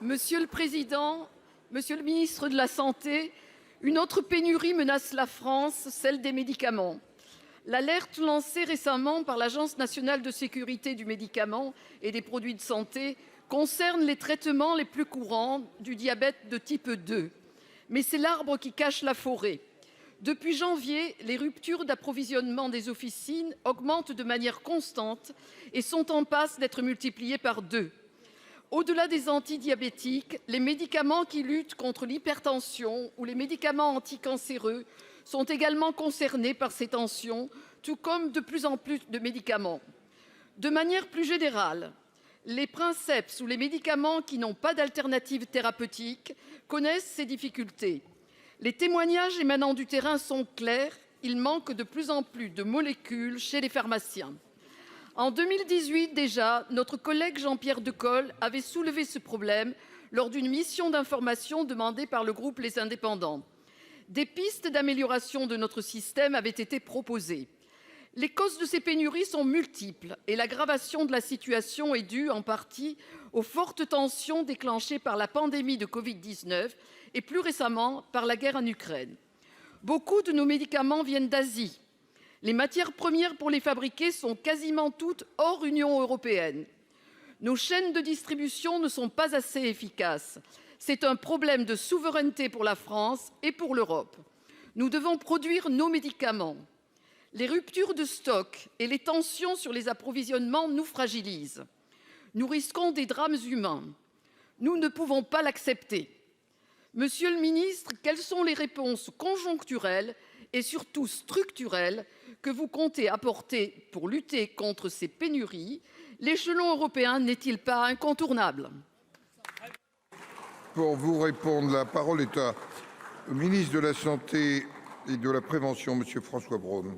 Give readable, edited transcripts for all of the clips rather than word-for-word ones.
Monsieur le Président, Monsieur le ministre de la Santé, une autre pénurie menace la France, celle des médicaments. L'alerte lancée récemment par l'Agence nationale de sécurité du médicament et des produits de santé concerne les traitements les plus courants du diabète de type 2. Mais c'est l'arbre qui cache la forêt. Depuis janvier, les ruptures d'approvisionnement des officines augmentent de manière constante et sont en passe d'être multipliées par 2. Au-delà des antidiabétiques, les médicaments qui luttent contre l'hypertension ou les médicaments anticancéreux sont également concernés par ces tensions, tout comme de plus en plus de médicaments. De manière plus générale, les princeps ou les médicaments qui n'ont pas d'alternative thérapeutique connaissent ces difficultés. Les témoignages émanant du terrain sont clairs, il manque de plus en plus de molécules chez les pharmaciens. En 2018 déjà, notre collègue Jean-Pierre Decool avait soulevé ce problème lors d'une mission d'information demandée par le groupe Les Indépendants. Des pistes d'amélioration de notre système avaient été proposées. Les causes de ces pénuries sont multiples et l'aggravation de la situation est due en partie aux fortes tensions déclenchées par la pandémie de Covid-19 et plus récemment par la guerre en Ukraine. Beaucoup de nos médicaments viennent d'Asie. Les matières premières pour les fabriquer sont quasiment toutes hors Union européenne. Nos chaînes de distribution ne sont pas assez efficaces. C'est un problème de souveraineté pour la France et pour l'Europe. Nous devons produire nos médicaments. Les ruptures de stock et les tensions sur les approvisionnements nous fragilisent. Nous risquons des drames humains. Nous ne pouvons pas l'accepter. Monsieur le ministre, quelles sont les réponses conjoncturelles et surtout structurelles que vous comptez apporter pour lutter contre ces pénuries? L'échelon européen n'est-il pas incontournable? Pour vous répondre, la parole est au ministre de la Santé et de la Prévention, Monsieur François Braun.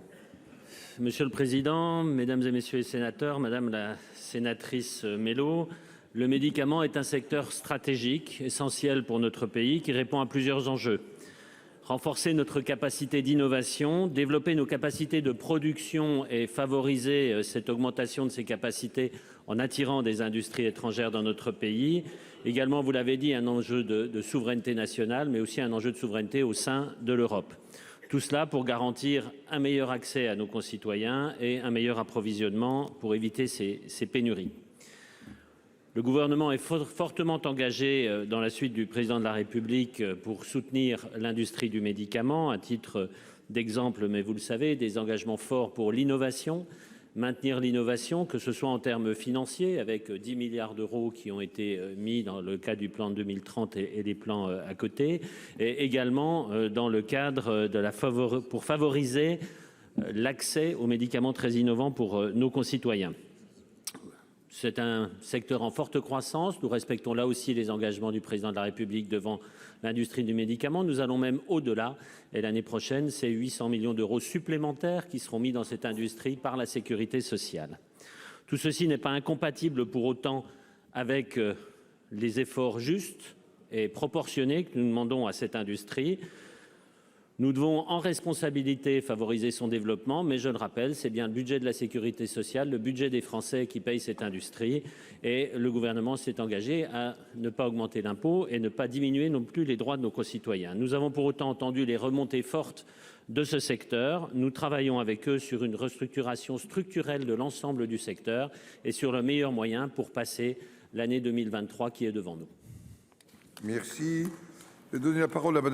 Monsieur le Président, Mesdames et Messieurs les sénateurs, Madame la sénatrice Mello, le médicament est un secteur stratégique, essentiel pour notre pays, qui répond à plusieurs enjeux. Renforcer notre capacité d'innovation, développer nos capacités de production et favoriser cette augmentation de ces capacités en attirant des industries étrangères dans notre pays. Également, vous l'avez dit, un enjeu de souveraineté nationale, mais aussi un enjeu de souveraineté au sein de l'Europe. Tout cela pour garantir un meilleur accès à nos concitoyens et un meilleur approvisionnement pour éviter ces pénuries. Le gouvernement est fortement engagé dans la suite du président de la République pour soutenir l'industrie du médicament. À titre d'exemple, mais vous le savez, des engagements forts pour l'innovation, maintenir l'innovation, que ce soit en termes financiers, avec 10 milliards d'euros qui ont été mis dans le cadre du plan 2030 et des plans à côté, et également dans le cadre de pour favoriser l'accès aux médicaments très innovants pour nos concitoyens. C'est un secteur en forte croissance. Nous respectons là aussi les engagements du président de la République devant l'industrie du médicament. Nous allons même au-delà. Et l'année prochaine, c'est 800 millions d'euros supplémentaires qui seront mis dans cette industrie par la sécurité sociale. Tout ceci n'est pas incompatible pour autant avec les efforts justes et proportionnés que nous demandons à cette industrie. Nous devons, en responsabilité, favoriser son développement, mais je le rappelle, c'est bien le budget de la sécurité sociale, le budget des Français qui paye cette industrie. Et le gouvernement s'est engagé à ne pas augmenter l'impôt et ne pas diminuer non plus les droits de nos concitoyens. Nous avons pour autant entendu les remontées fortes de ce secteur. Nous travaillons avec eux sur une restructuration structurelle de l'ensemble du secteur et sur le meilleur moyen pour passer l'année 2023 qui est devant nous. Merci. Je vais donner la parole à Madame